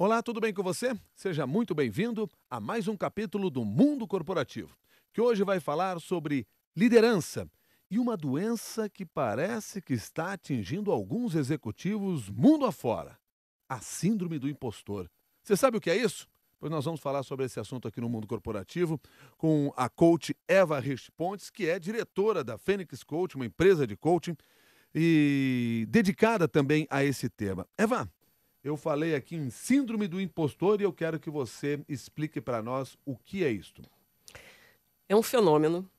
Olá, tudo bem com você? Seja muito bem-vindo a mais um capítulo do Mundo Corporativo, que hoje vai falar sobre liderança e uma doença que parece que está atingindo alguns executivos mundo afora: a síndrome do impostor. Você sabe o que é isso? Pois nós vamos falar sobre esse assunto aqui no Mundo Corporativo com a coach Eva Rich Pontes, que é diretora da Fênix Coach, uma empresa de coaching, e dedicada também a esse tema. Eva, eu falei aqui em síndrome do impostor e eu quero que você explique para nós o que é isto. É um fenômeno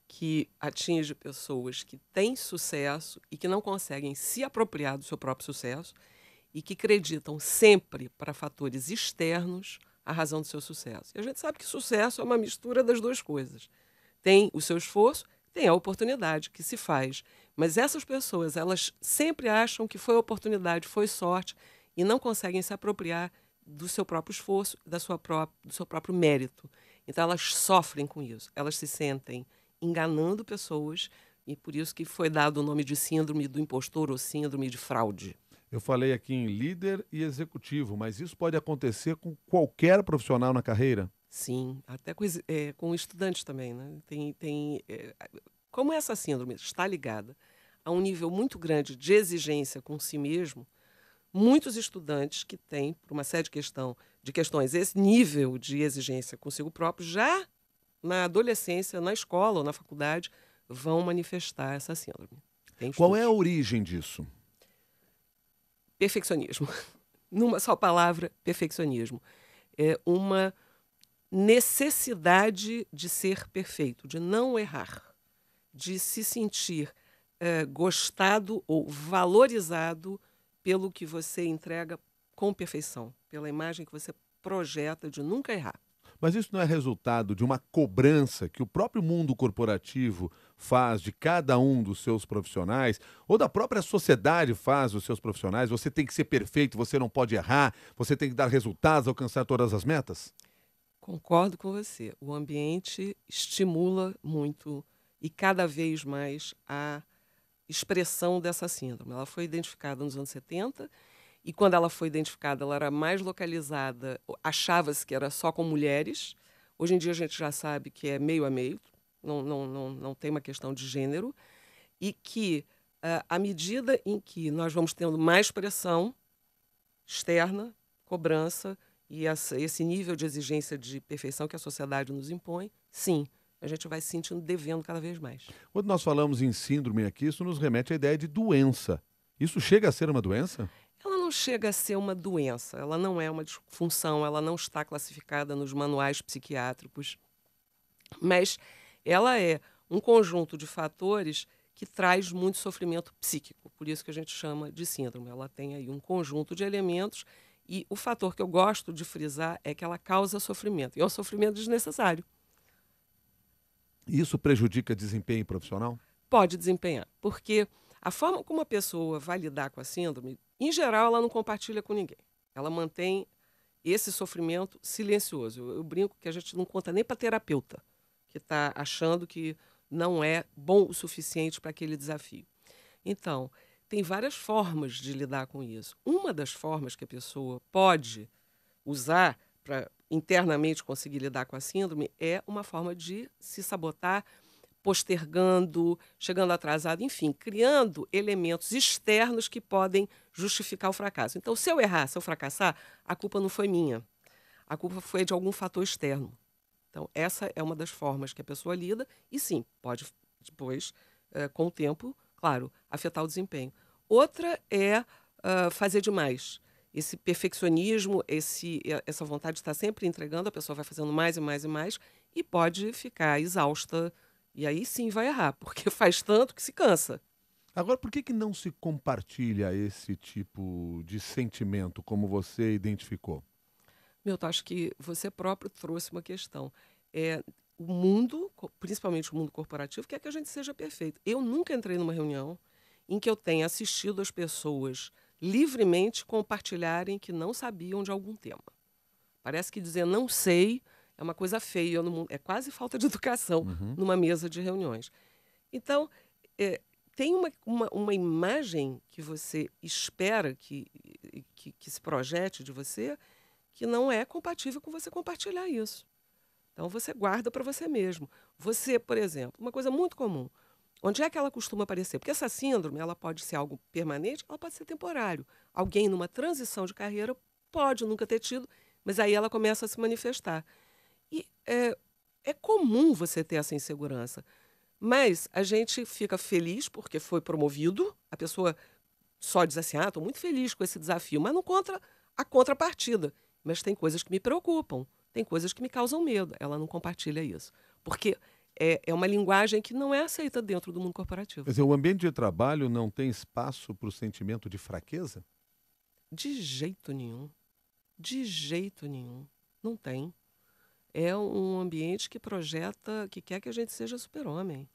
que atinge pessoas que têm sucesso e que não conseguem se apropriar do seu próprio sucesso e que acreditam sempre para fatores externos a razão do seu sucesso. E a gente sabe que sucesso é uma mistura das duas coisas. Tem o seu esforço, tem a oportunidade que se faz. Mas essas pessoas, elas sempre acham que foi oportunidade, foi sorte e não conseguem se apropriar do seu próprio esforço, do seu próprio mérito. Então elas sofrem com isso. Elas se sentem enganando pessoas e por isso que foi dado o nome de síndrome do impostor ou síndrome de fraude. Eu falei aqui em líder e executivo, mas isso pode acontecer com qualquer profissional na carreira? Sim, até com estudantes também, né? Como essa síndrome está ligada a um nível muito grande de exigência com si mesmo, muitos estudantes que têm, por uma série de questões, esse nível de exigência consigo próprio, já na adolescência, na escola ou na faculdade, vão manifestar essa síndrome. Tem Qual é a estudos. origem disso? Perfeccionismo. Numa só palavra, perfeccionismo. É uma necessidade de ser perfeito, de não errar, de se sentir gostado ou valorizado pelo que você entrega com perfeição, pela imagem que você projeta de nunca errar. Mas isso não é resultado de uma cobrança que o próprio mundo corporativo faz de cada um dos seus profissionais, ou da própria sociedade faz dos seus profissionais? Você tem que ser perfeito, você não pode errar, você tem que dar resultados, alcançar todas as metas? Concordo com você. O ambiente estimula muito e cada vez mais a expressão dessa síndrome. Ela foi identificada nos anos 70 e quando ela foi identificada, ela era mais localizada, achava-se que era só com mulheres. Hoje em dia a gente já sabe que é meio a meio, não tem uma questão de gênero, e que à medida em que nós vamos tendo mais pressão externa, cobrança e esse nível de exigência de perfeição que a sociedade nos impõe, sim, a gente vai se sentindo devendo cada vez mais. Quando nós falamos em síndrome aqui, isso nos remete à ideia de doença. Isso chega a ser uma doença? Ela não chega a ser uma doença, ela não é uma disfunção, ela não está classificada nos manuais psiquiátricos, mas ela é um conjunto de fatores que traz muito sofrimento psíquico, por isso que a gente chama de síndrome. Ela tem aí um conjunto de elementos e o fator que eu gosto de frisar é que ela causa sofrimento, e é um sofrimento desnecessário. Isso prejudica desempenho profissional? Pode desempenhar, porque a forma como a pessoa vai lidar com a síndrome, em geral, ela não compartilha com ninguém. Ela mantém esse sofrimento silencioso. Eu brinco que a gente não conta nem para terapeuta, que está achando que não é bom o suficiente para aquele desafio. Então, tem várias formas de lidar com isso. Uma das formas que a pessoa pode usar para internamente conseguir lidar com a síndrome é uma forma de se sabotar, postergando, chegando atrasado, enfim, criando elementos externos que podem justificar o fracasso. Então, se eu errar, se eu fracassar, a culpa não foi minha. A culpa foi de algum fator externo. Então, essa é uma das formas que a pessoa lida e, sim, pode depois, com o tempo, claro, afetar o desempenho. Outra é fazer demais. Esse perfeccionismo, essa vontade de estar sempre entregando, a pessoa vai fazendo mais e mais e mais e pode ficar exausta. E aí sim vai errar, porque faz tanto que se cansa. Agora, por que que não se compartilha esse tipo de sentimento, como você identificou? Milton, acho que você próprio trouxe uma questão. É, o mundo, principalmente o mundo corporativo, quer que a gente seja perfeito. Eu nunca entrei numa reunião em que eu tenha assistido as pessoas livremente compartilharem que não sabiam de algum tema. Parece que dizer não sei é uma coisa feia no mundo, é quase falta de educação Uhum. numa mesa de reuniões. Então, tem uma imagem que você espera que que se projete de você que não é compatível com você compartilhar isso. Então, você guarda para você mesmo. Você, por exemplo, uma coisa muito comum, onde é que ela costuma aparecer? Porque essa síndrome, ela pode ser algo permanente, ela pode ser temporário. Alguém numa transição de carreira pode nunca ter tido, mas aí ela começa a se manifestar. E é comum você ter essa insegurança, mas a gente fica feliz porque foi promovido, a pessoa só diz assim, estou muito feliz com esse desafio, mas não contra a contrapartida. Mas tem coisas que me preocupam, tem coisas que me causam medo. Ela não compartilha isso, porque é uma linguagem que não é aceita dentro do mundo corporativo. Quer dizer, o ambiente de trabalho não tem espaço para o sentimento de fraqueza? De jeito nenhum. De jeito nenhum. Não tem. É um ambiente que projeta, que quer que a gente seja super-homem.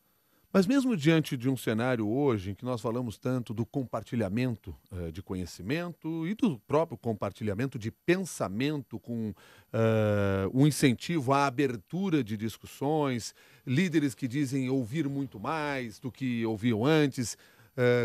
Mas mesmo diante de um cenário hoje em que nós falamos tanto do compartilhamento de conhecimento e do próprio compartilhamento de pensamento com um incentivo à abertura de discussões, líderes que dizem ouvir muito mais do que ouviam antes,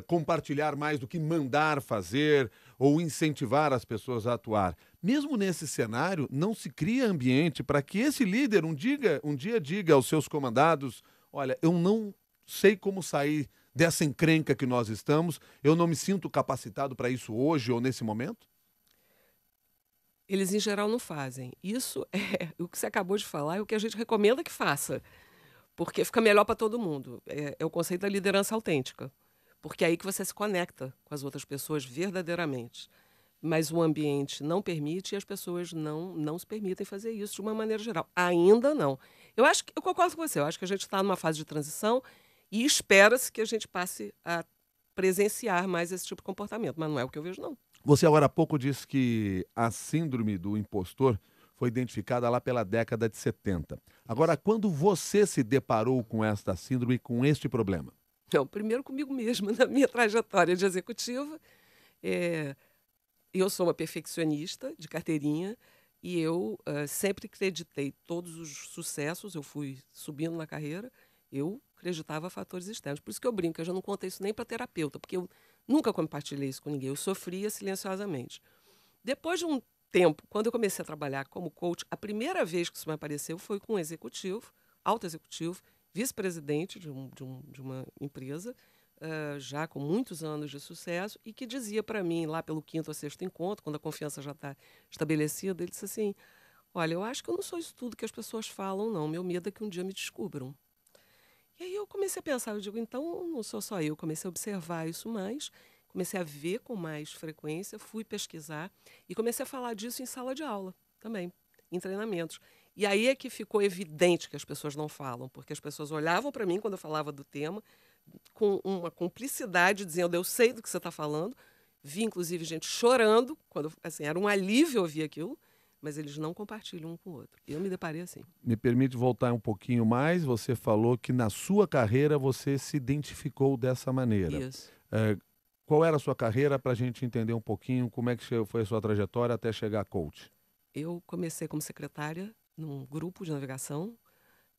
compartilhar mais do que mandar fazer ou incentivar as pessoas a atuar. Mesmo nesse cenário, não se cria ambiente para que esse líder um dia diga aos seus comandados, olha, eu não sei como sair dessa encrenca que nós estamos, eu não me sinto capacitado para isso hoje ou nesse momento? Eles, em geral, não fazem. Isso é o que você acabou de falar, é o que a gente recomenda que faça, porque fica melhor para todo mundo. É o conceito da liderança autêntica, porque é aí que você se conecta com as outras pessoas verdadeiramente. Mas o ambiente não permite e as pessoas não se permitem fazer isso de uma maneira geral. Ainda não. Eu concordo com você, eu acho que a gente está numa fase de transição e espera-se que a gente passe a presenciar mais esse tipo de comportamento, mas não é o que eu vejo, não. Você agora há pouco disse que a síndrome do impostor foi identificada lá pela década de 70. Agora, quando você se deparou com esta síndrome e com este problema? Não, primeiro comigo mesma, na minha trajetória de executiva. Eu sou uma perfeccionista de carteirinha e eu sempre acreditei todos os sucessos, eu fui subindo na carreira, eu acreditava fatores externos. Por isso que eu brinco, eu já não conto isso nem para terapeuta, porque eu nunca compartilhei isso com ninguém, eu sofria silenciosamente. Depois de um tempo, quando eu comecei a trabalhar como coach, a primeira vez que isso me apareceu foi com um executivo, alto executivo, vice-presidente de uma empresa, já com muitos anos de sucesso, e que dizia para mim, lá pelo 5º ou 6º encontro, quando a confiança já está estabelecida, ele disse assim, olha, eu acho que eu não sou isso tudo que as pessoas falam, não, meu medo é que um dia me descubram. E aí eu comecei a pensar, eu digo, então não sou só eu, comecei a observar isso mais, comecei a ver com mais frequência, fui pesquisar e comecei a falar disso em sala de aula também, em treinamentos. E aí é que ficou evidente que as pessoas não falam, porque as pessoas olhavam para mim quando eu falava do tema, com uma cumplicidade, dizendo, eu sei do que você está falando. Vi, inclusive, gente chorando, quando assim, era um alívio ouvir aquilo, mas eles não compartilham um com o outro. Eu me deparei assim. Me permite voltar um pouquinho mais. Você falou que na sua carreira você se identificou dessa maneira. Isso. Qual era a sua carreira para a gente entender um pouquinho como é que foi a sua trajetória até chegar a coach? Eu comecei como secretária num grupo de navegação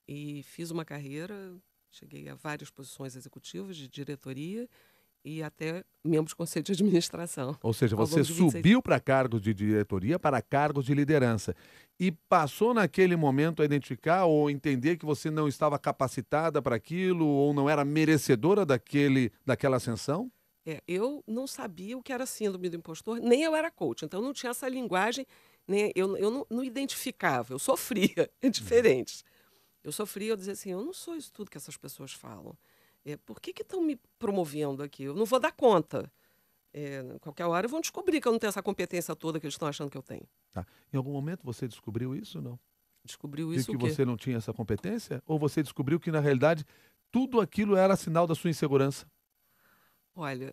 e fiz uma carreira, cheguei a várias posições executivas de diretoria e até membro de conselho de administração. Ou seja, você subiu para cargos de diretoria, para cargos de liderança. E passou naquele momento a identificar ou entender que você não estava capacitada para aquilo ou não era merecedora daquela ascensão? Eu não sabia o que era síndrome do impostor, nem eu era coach, então não tinha essa linguagem, nem, eu não identificava, eu sofria, é diferente. Eu sofria, eu dizia assim, eu não sou isso tudo que essas pessoas falam. Por que estão me promovendo aqui? Eu não vou dar conta. Qualquer hora vão descobrir que eu não tenho essa competência toda que eles estão achando que eu tenho. Tá. Em algum momento você descobriu isso, não? Descobriu isso De o que quê? você não tinha essa competência? Ou você descobriu que, na realidade, tudo aquilo era sinal da sua insegurança? Olha,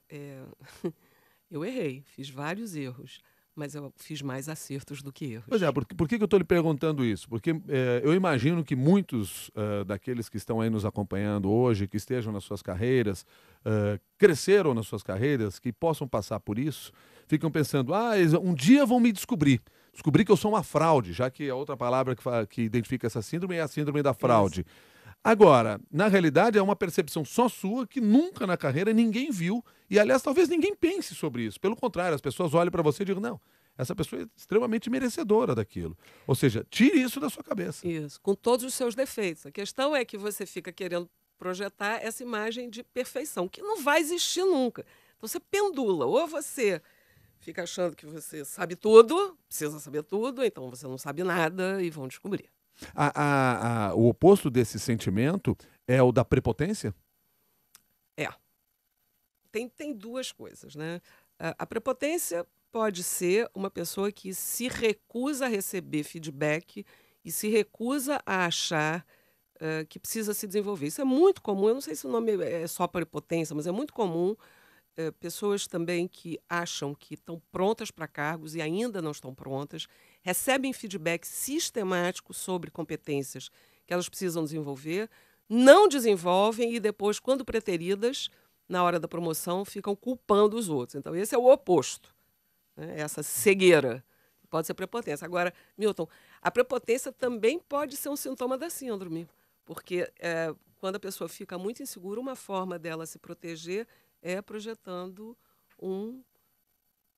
eu errei, fiz vários erros, mas eu fiz mais acertos do que erros. Pois é, por que eu estou lhe perguntando isso? Porque eu imagino que muitos daqueles que estão aí nos acompanhando hoje, que estejam nas suas carreiras, cresceram nas suas carreiras, que possam passar por isso, ficam pensando, um dia vão me descobrir que eu sou uma fraude, já que a outra palavra que identifica essa síndrome é a síndrome da fraude. Isso. Agora, na realidade, é uma percepção só sua que nunca na carreira ninguém viu. E, aliás, talvez ninguém pense sobre isso. Pelo contrário, as pessoas olham para você e dizem, não, essa pessoa é extremamente merecedora daquilo. Ou seja, tire isso da sua cabeça. Isso, com todos os seus defeitos. A questão é que você fica querendo projetar essa imagem de perfeição, que não vai existir nunca. Então você pendula, ou você fica achando que você sabe tudo, precisa saber tudo, então você não sabe nada e vão descobrir. O oposto desse sentimento é o da prepotência? É, tem duas coisas, né? A prepotência pode ser uma pessoa que se recusa a receber feedback e se recusa a achar que precisa se desenvolver. Isso é muito comum, eu não sei se o nome é só prepotência, mas é muito comum. Pessoas também que acham que estão prontas para cargos e ainda não estão prontas, recebem feedback sistemático sobre competências que elas precisam desenvolver, não desenvolvem e depois, quando preteridas, na hora da promoção, ficam culpando os outros. Então, esse é o oposto, né? Essa cegueira. Pode ser prepotência. Agora, Milton, a prepotência também pode ser um sintoma da síndrome, porque quando a pessoa fica muito insegura, uma forma dela se proteger é projetando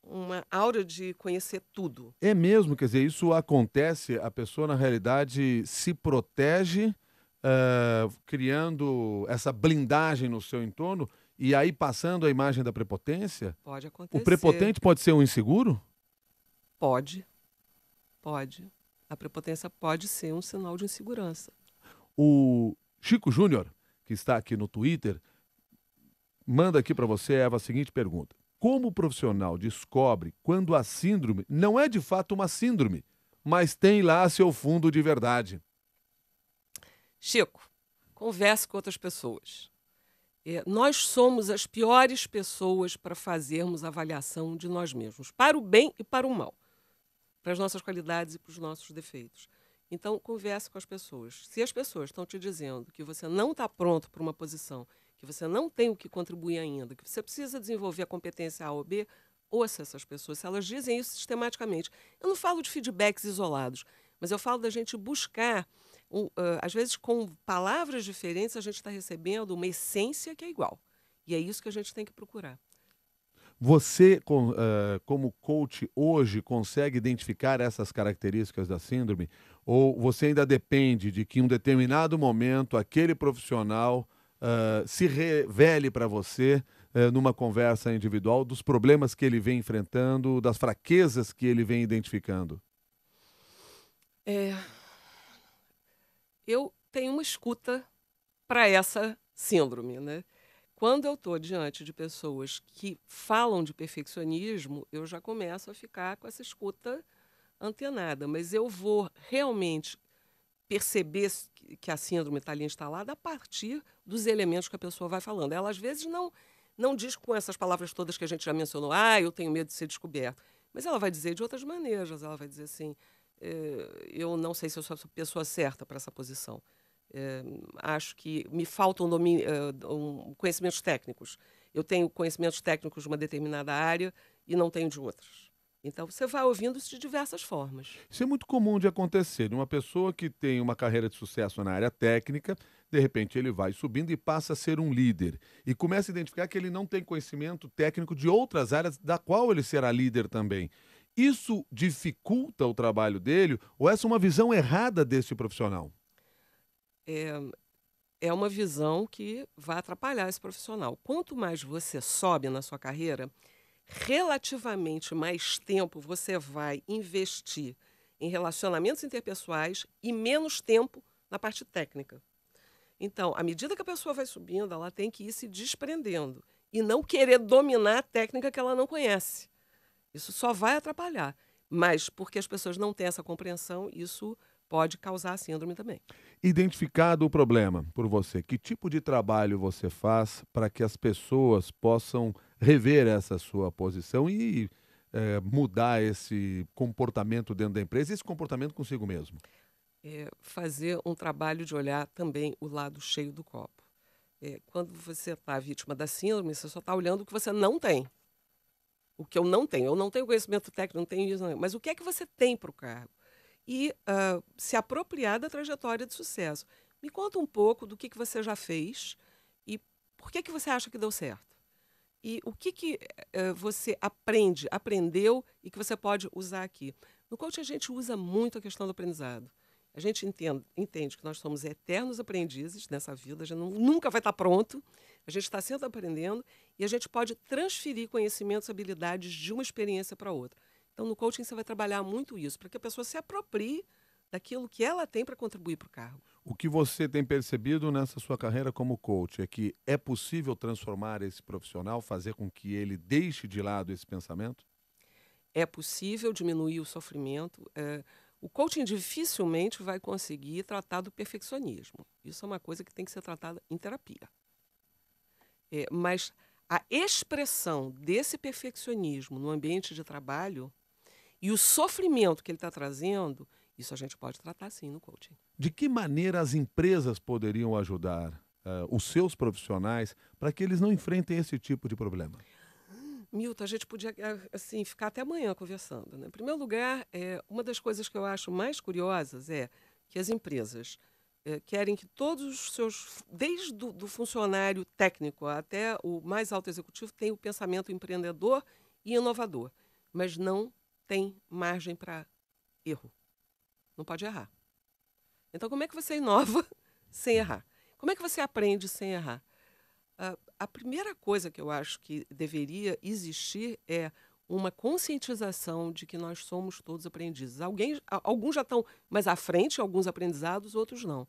uma aura de conhecer tudo. É mesmo, quer dizer, isso acontece, a pessoa na realidade se protege, criando essa blindagem no seu entorno e aí passando a imagem da prepotência? Pode O acontecer. prepotente pode ser um inseguro? Pode. A prepotência pode ser um sinal de insegurança. O Chico Júnior, que está aqui no Twitter, manda aqui para você, Eva, a seguinte pergunta. Como o profissional descobre quando a síndrome não é de fato uma síndrome, mas tem lá seu fundo de verdade? Chico, converse com outras pessoas. Nós somos as piores pessoas para fazermos avaliação de nós mesmos, para o bem e para o mal, para as nossas qualidades e para os nossos defeitos. Então, converse com as pessoas. Se as pessoas estão te dizendo que você não está pronto para uma posição, que você não tem o que contribuir ainda, que você precisa desenvolver a competência A ou B, ouça essas pessoas. Se elas dizem isso sistematicamente. Eu não falo de feedbacks isolados, mas eu falo da gente buscar, às vezes com palavras diferentes, a gente está recebendo uma essência que é igual. E é isso que a gente tem que procurar. Você, como coach, hoje consegue identificar essas características da síndrome? Ou você ainda depende de que em um determinado momento aquele profissional se revele para você, numa conversa individual, dos problemas que ele vem enfrentando, das fraquezas que ele vem identificando? Eu tenho uma escuta para essa síndrome, né? Quando eu estou diante de pessoas que falam de perfeccionismo, eu já começo a ficar com essa escuta antenada, mas eu vou realmente perceber que a síndrome está ali instalada a partir dos elementos que a pessoa vai falando. Ela, às vezes, não diz com essas palavras todas que a gente já mencionou, eu tenho medo de ser descoberto, mas ela vai dizer de outras maneiras. Ela vai dizer assim, eu não sei se eu sou a pessoa certa para essa posição. Acho que me faltam conhecimentos técnicos. Eu tenho conhecimentos técnicos de uma determinada área e não tenho de outras. Então, você vai ouvindo isso de diversas formas. Isso é muito comum de acontecer. Uma pessoa que tem uma carreira de sucesso na área técnica, de repente ele vai subindo e passa a ser um líder. E começa a identificar que ele não tem conhecimento técnico de outras áreas da qual ele será líder também. Isso dificulta o trabalho dele ou essa é uma visão errada desse profissional? É uma visão que vai atrapalhar esse profissional. Quanto mais você sobe na sua carreira, relativamente mais tempo você vai investir em relacionamentos interpessoais e menos tempo na parte técnica. Então, à medida que a pessoa vai subindo, ela tem que ir se desprendendo e não querer dominar a técnica que ela não conhece. Isso só vai atrapalhar. Mas, porque as pessoas não têm essa compreensão, isso pode causar síndrome também. Identificado o problema por você, que tipo de trabalho você faz para que as pessoas possam rever essa sua posição e mudar esse comportamento dentro da empresa, esse comportamento consigo mesmo? Fazer um trabalho de olhar também o lado cheio do copo. Quando você está vítima da síndrome, você só está olhando o que você não tem. O que eu não tenho. Eu não tenho conhecimento técnico, não tenho isso, não. Mas o que é que você tem para o cargo? E se apropriar da trajetória de sucesso. Me conta um pouco do que você já fez e por que você acha que deu certo. E o que você aprendeu e que você pode usar aqui. No coaching, a gente usa muito a questão do aprendizado. A gente entende que nós somos eternos aprendizes nessa vida, a gente nunca vai estar pronto, a gente está sempre aprendendo e a gente pode transferir conhecimentos, habilidades de uma experiência para outra. Então, no coaching, você vai trabalhar muito isso, para que a pessoa se aproprie daquilo que ela tem para contribuir para o cargo. O que você tem percebido nessa sua carreira como coach é que é possível transformar esse profissional, fazer com que ele deixe de lado esse pensamento? É possível diminuir o sofrimento. O coaching dificilmente vai conseguir tratar do perfeccionismo. Isso é uma coisa que tem que ser tratada em terapia. Mas a expressão desse perfeccionismo no ambiente de trabalho e o sofrimento que ele está trazendo, isso a gente pode tratar sim no coaching. De que maneira as empresas poderiam ajudar os seus profissionais para que eles não enfrentem esse tipo de problema? Milton, a gente podia assim, ficar até amanhã conversando. Né? Em primeiro lugar, uma das coisas que eu acho mais curiosas é que as empresas querem que todos os seus, desde do funcionário técnico até o mais alto executivo, tenham o pensamento empreendedor e inovador, mas não tem margem para erro. Não pode errar. Então, como é que você inova sem errar? Como é que você aprende sem errar? A primeira coisa que eu acho que deveria existir é uma conscientização de que nós somos todos aprendizes. Alguns já estão mais à frente, alguns aprendizados, outros não.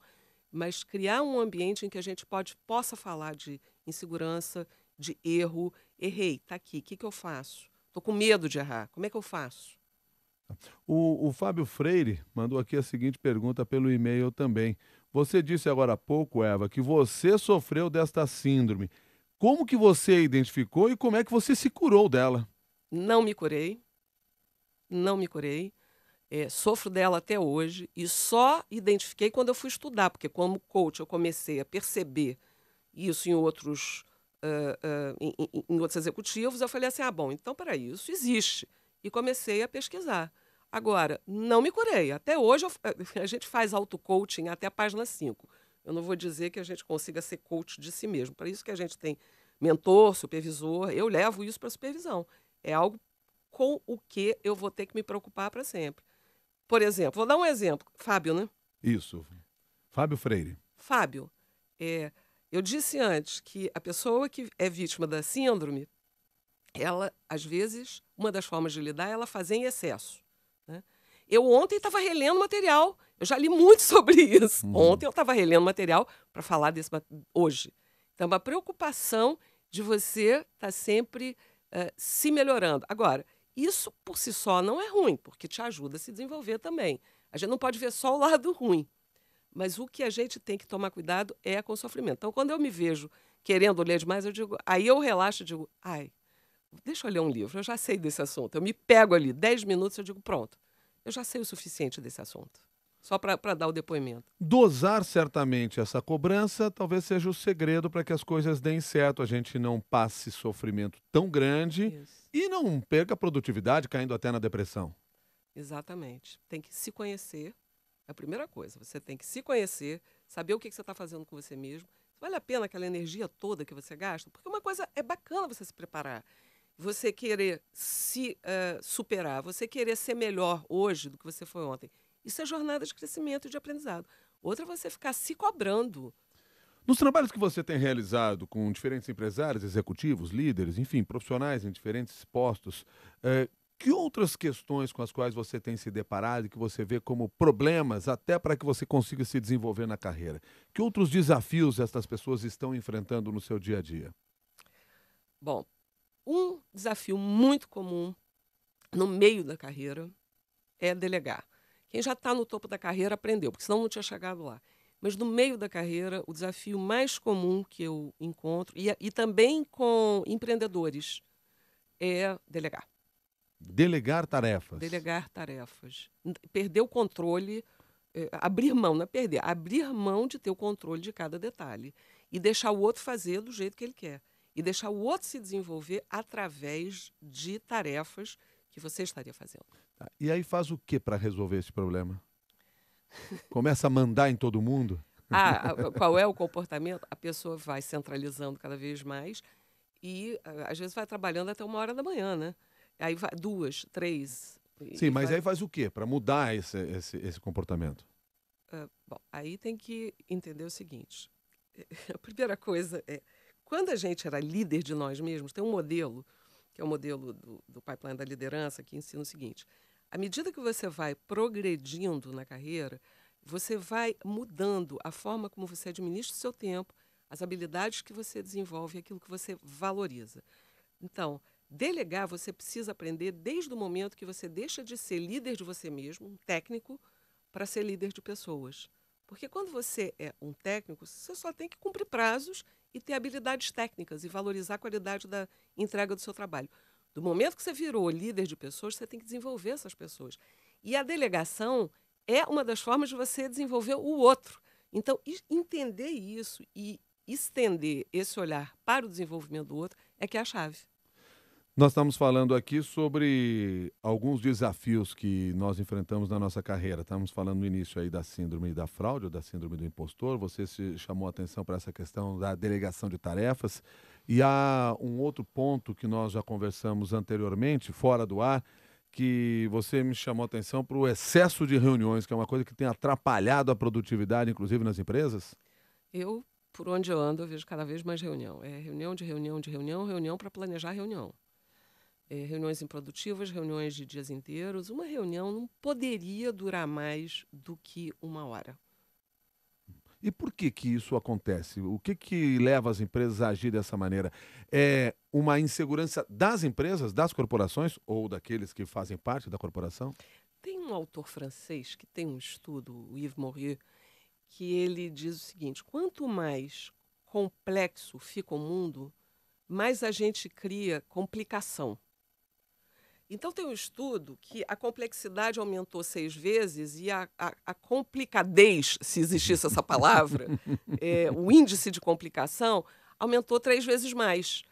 Mas criar um ambiente em que a gente possa falar de insegurança, de erro. Errei, está aqui, o que eu faço? Estou com medo de errar, como é que eu faço? O Fábio Freire mandou aqui a seguinte pergunta pelo e-mail também. Você disse agora há pouco, Eva, que você sofreu desta síndrome. Como que você a identificou e como é que você se curou dela? Não me curei, não me curei. Sofro dela até hoje e só identifiquei quando eu fui estudar, porque como coach eu comecei a perceber isso em outros, em outros executivos, eu falei assim, bom, então peraí, isso existe. E comecei a pesquisar. Agora, não me curei. Até hoje a gente faz auto-coaching até a página 5. Eu não vou dizer que a gente consiga ser coach de si mesmo. Para isso que a gente tem mentor, supervisor, eu levo isso para a supervisão. É algo com o que eu vou ter que me preocupar para sempre. Por exemplo, vou dar um exemplo. Fábio, né? Isso. Fábio Freire. Fábio, eu disse antes que a pessoa que é vítima da síndrome, ela, às vezes, uma das formas de lidar é ela fazer em excesso. Né? Eu ontem estava relendo material, eu já li muito sobre isso. Ontem eu estava relendo material para falar desse hoje. Então, uma preocupação de você estar sempre se melhorando. Agora, isso por si só não é ruim, porque te ajuda a se desenvolver também. A gente não pode ver só o lado ruim. Mas o que a gente tem que tomar cuidado é com o sofrimento. Então, quando eu me vejo querendo ler demais, eu digo, aí eu relaxo e digo, deixa eu ler um livro, eu já sei desse assunto. Eu me pego ali, 10 minutos, eu digo, pronto, eu já sei o suficiente desse assunto. Só para dar o depoimento. Dosar certamente essa cobrança talvez seja o segredo para que as coisas deem certo, a gente não passe sofrimento tão grande Isso. e não perca a produtividade, caindo até na depressão. Exatamente. Tem que se conhecer. É a primeira coisa. Você tem que se conhecer, saber o que você está fazendo com você mesmo. Vale a pena aquela energia toda que você gasta? Porque uma coisa é bacana você se preparar. Você querer se superar, você querer ser melhor hoje do que você foi ontem. Isso é jornada de crescimento e de aprendizado. Outra é você ficar se cobrando. Nos trabalhos que você tem realizado com diferentes empresários, executivos, líderes, enfim, profissionais em diferentes postos, que outras questões com as quais você tem se deparado e que você vê como problemas até para que você consiga se desenvolver na carreira? Que outros desafios estas pessoas estão enfrentando no seu dia a dia? Bom, um desafio muito comum no meio da carreira é delegar. Quem já está no topo da carreira aprendeu, porque senão não tinha chegado lá. Mas no meio da carreira, o desafio mais comum que eu encontro, e também com empreendedores, é delegar. Delegar tarefas. Delegar tarefas. Perder o controle, abrir mão, não é perder, abrir mão de ter o controle de cada detalhe. E deixar o outro fazer do jeito que ele quer. E deixar o outro se desenvolver através de tarefas que você estaria fazendo. Tá. E aí faz o que para resolver esse problema? Começa a mandar em todo mundo? Qual é o comportamento? A pessoa vai centralizando cada vez mais e, às vezes, vai trabalhando até 1 hora da manhã, né? Aí vai 2, 3 Sim, e mas vai. aí faz o quê para mudar esse comportamento? Bom, aí tem que entender o seguinte: a primeira coisa é, quando a gente era líder de nós mesmos, tem um modelo, que é o modelo do pipeline da liderança, que ensina o seguinte: à medida que você vai progredindo na carreira, você vai mudando a forma como você administra o seu tempo, as habilidades que você desenvolve, aquilo que você valoriza. Então, delegar você precisa aprender desde o momento que você deixa de ser líder de você mesmo, um técnico, para ser líder de pessoas. Porque quando você é um técnico, você só tem que cumprir prazos e ter habilidades técnicas e valorizar a qualidade da entrega do seu trabalho. Do momento que você virou líder de pessoas, você tem que desenvolver essas pessoas. E a delegação é uma das formas de você desenvolver o outro. Então, entender isso e estender esse olhar para o desenvolvimento do outro é que é a chave. Nós estamos falando aqui sobre alguns desafios que nós enfrentamos na nossa carreira. Estamos falando no início aí da síndrome da fraude, ou da síndrome do impostor. Você se chamou a atenção para essa questão da delegação de tarefas. E há um outro ponto que nós já conversamos anteriormente, fora do ar, que você me chamou a atenção para o excesso de reuniões, que é uma coisa que tem atrapalhado a produtividade, inclusive nas empresas. Eu, por onde eu ando, eu vejo cada vez mais reunião. É reunião de reunião de reunião, reunião para planejar reunião. Reuniões improdutivas, reuniões de dias inteiros. Uma reunião não poderia durar mais do que 1 hora. E por que que isso acontece? O que que leva as empresas a agir dessa maneira? É uma insegurança das empresas, das corporações ou daqueles que fazem parte da corporação? Tem um autor francês que tem um estudo, o Yves Morieux, que ele diz o seguinte: quanto mais complexo fica o mundo, mais a gente cria complicação. Então, tem um estudo que a complexidade aumentou 6 vezes e a complicadez, se existisse essa palavra, o índice de complicação, aumentou 3 vezes mais.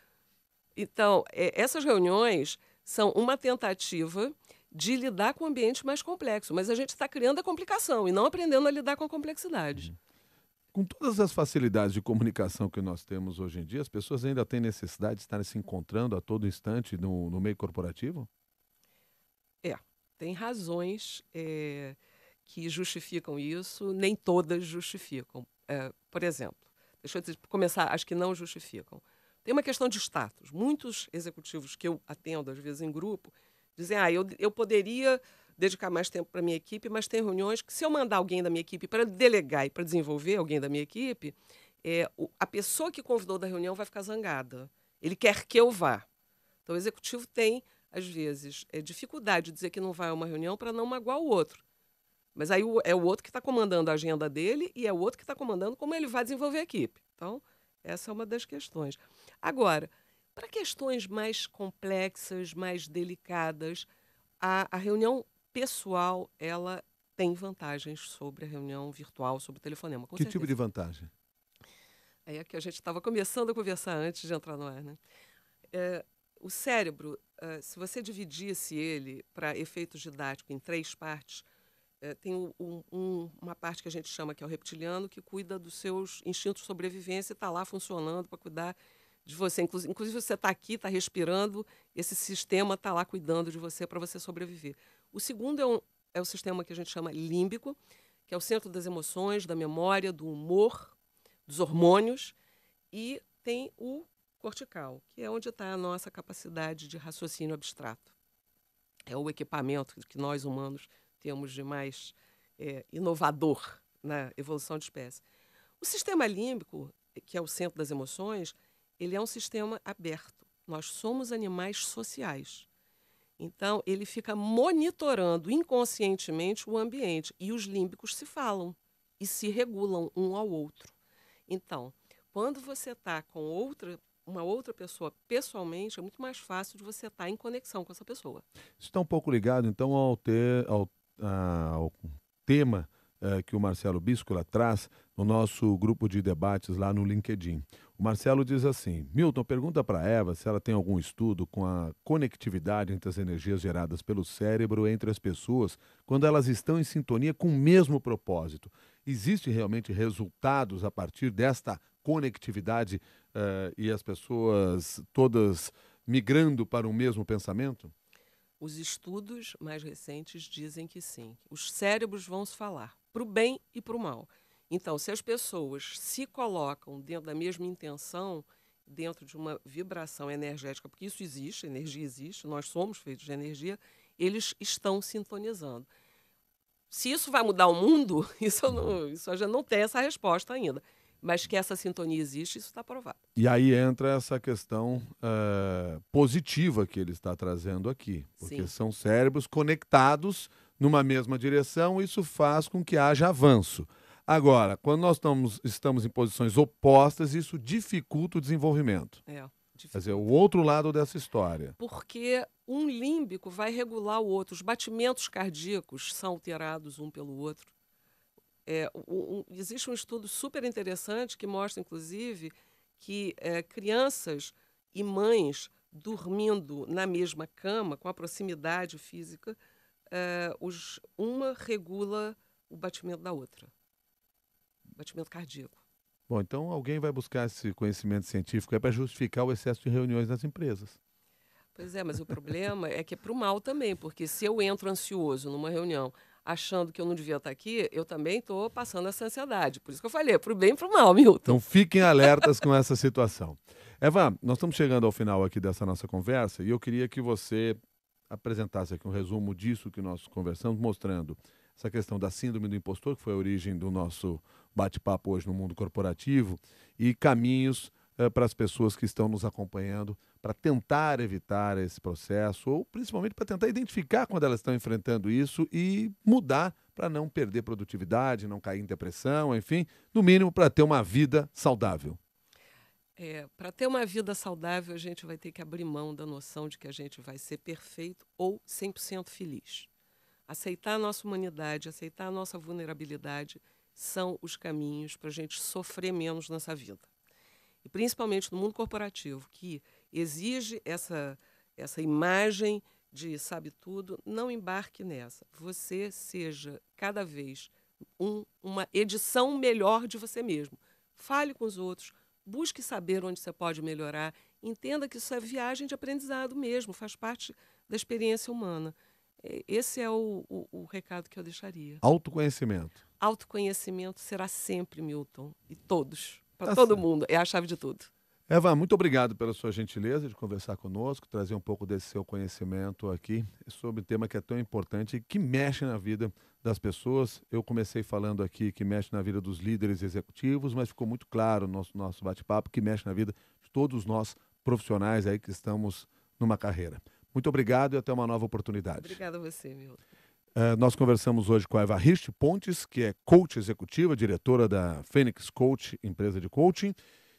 Então, essas reuniões são uma tentativa de lidar com um ambiente mais complexo, mas a gente está criando a complicação e não aprendendo a lidar com a complexidade. Com todas as facilidades de comunicação que nós temos hoje em dia, as pessoas ainda têm necessidade de estarem se encontrando a todo instante no meio corporativo? É, tem razões que justificam isso, nem todas justificam. Por exemplo, deixa eu começar, as que não justificam. Tem uma questão de status. Muitos executivos que eu atendo, às vezes em grupo, dizem: eu poderia dedicar mais tempo para a minha equipe, mas tem reuniões que, se eu mandar alguém da minha equipe para delegar e para desenvolver alguém da minha equipe, a pessoa que convidou da reunião vai ficar zangada. Ele quer que eu vá. Então, o executivo tem, às vezes, dificuldade de dizer que não vai a uma reunião para não magoar o outro. Mas aí é o outro que está comandando a agenda dele e é o outro que está comandando como ele vai desenvolver a equipe. Então, essa é uma das questões. Agora, para questões mais complexas, mais delicadas, a reunião pessoal, ela tem vantagens sobre a reunião virtual, sobre o telefonema, com Que tipo de certeza. vantagem? É que a gente estava começando a conversar antes de entrar no ar, né? O cérebro, se você dividisse ele para efeitos didáticos em 3 partes, tem uma parte que a gente chama que é o reptiliano, que cuida dos seus instintos de sobrevivência e está lá funcionando para cuidar de você. Inclusive, você está aqui, está respirando, esse sistema está lá cuidando de você para você sobreviver. O segundo é o sistema que a gente chama límbico, que é o centro das emoções, da memória, do humor, dos hormônios, e tem o cortical, que é onde está a nossa capacidade de raciocínio abstrato. É o equipamento que nós humanos temos de mais inovador na evolução de espécie. O sistema límbico, que é o centro das emoções, ele é um sistema aberto. Nós somos animais sociais. Então, ele fica monitorando inconscientemente o ambiente e os límbicos se falam e se regulam um ao outro. Então, quando você está com uma outra pessoa pessoalmente, é muito mais fácil de você estar em conexão com essa pessoa. Isso está um pouco ligado, então, ao tema que o Marcelo Bíscola traz no nosso grupo de debates lá no LinkedIn. O Marcelo diz assim: Milton, pergunta para Eva se ela tem algum estudo com a conectividade entre as energias geradas pelo cérebro entre as pessoas quando elas estão em sintonia com o mesmo propósito. Existe realmente resultados a partir desta conectividade e as pessoas todas migrando para o mesmo pensamento? Os estudos mais recentes dizem que sim. Os cérebros vão se falar, para o bem e para o mal. Então, se as pessoas se colocam dentro da mesma intenção, dentro de uma vibração energética, porque isso existe, energia existe, nós somos feitos de energia, eles estão sintonizando. Se isso vai mudar o mundo, isso a gente não tem essa resposta ainda. Mas que essa sintonia existe, isso está provado. E aí entra essa questão positiva que ele está trazendo aqui, porque Sim. são cérebros conectados numa mesma direção, isso faz com que haja avanço. Agora, quando nós estamos em posições opostas, isso dificulta o desenvolvimento. Quer dizer, o outro lado dessa história. Porque um límbico vai regular o outro, os batimentos cardíacos são alterados um pelo outro. Existe um estudo super interessante que mostra, inclusive, que crianças e mães dormindo na mesma cama, com a proximidade física, uma regula o batimento da outra, batimento cardíaco. Bom, então alguém vai buscar esse conhecimento científico para justificar o excesso de reuniões nas empresas. Pois é, mas o problema é que é para o mal também, porque se eu entro ansioso numa reunião achando que eu não devia estar aqui, eu também estou passando essa ansiedade. Por isso que eu falei, é para o bem e para o mal, Milton. Então fiquem alertas com essa situação. Eva, nós estamos chegando ao final aqui dessa nossa conversa e eu queria que você apresentasse aqui um resumo disso que nós conversamos, mostrando essa questão da síndrome do impostor, que foi a origem do nosso bate-papo hoje no mundo corporativo, e caminhos para as pessoas que estão nos acompanhando para tentar evitar esse processo, ou principalmente para tentar identificar quando elas estão enfrentando isso e mudar para não perder produtividade, não cair em depressão, enfim, no mínimo para ter uma vida saudável. Para ter uma vida saudável, a gente vai ter que abrir mão da noção de que a gente vai ser perfeito ou 100% feliz. Aceitar a nossa humanidade, aceitar a nossa vulnerabilidade são os caminhos para a gente sofrer menos nessa vida. E principalmente no mundo corporativo, que exige essa imagem de sabe tudo, não embarque nessa. Você seja cada vez uma edição melhor de você mesmo. Fale com os outros, busque saber onde você pode melhorar, entenda que isso é viagem de aprendizado mesmo, faz parte da experiência humana. Esse é o recado que eu deixaria. Autoconhecimento. Autoconhecimento será sempre, Milton, e todos. Para Tá todo certo. mundo, é a chave de tudo. Eva, muito obrigado pela sua gentileza de conversar conosco, trazer um pouco desse seu conhecimento aqui sobre um tema que é tão importante e que mexe na vida das pessoas. Eu comecei falando aqui que mexe na vida dos líderes executivos, mas ficou muito claro no nosso bate-papo que mexe na vida de todos nós profissionais aí que estamos numa carreira. Muito obrigado e até uma nova oportunidade. Obrigada a você, Milton. Nós conversamos hoje com a Eva Hirsch Pontes, que é coach executiva, diretora da Fênix Coach, empresa de coaching,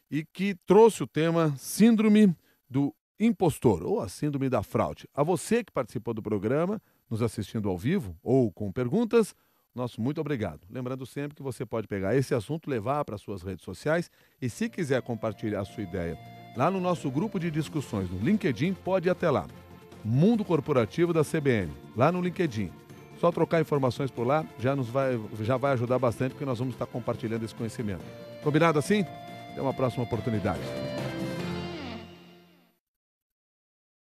e que trouxe o tema Síndrome do Impostor, ou a Síndrome da Fraude. A você que participou do programa, nos assistindo ao vivo ou com perguntas, nosso muito obrigado. Lembrando sempre que você pode pegar esse assunto, levar para suas redes sociais e se quiser compartilhar a sua ideia lá no nosso grupo de discussões no LinkedIn, pode ir até lá. Mundo Corporativo da CBN, lá no LinkedIn. Só trocar informações por lá já vai ajudar bastante, porque nós vamos estar compartilhando esse conhecimento. Combinado assim? Até uma próxima oportunidade.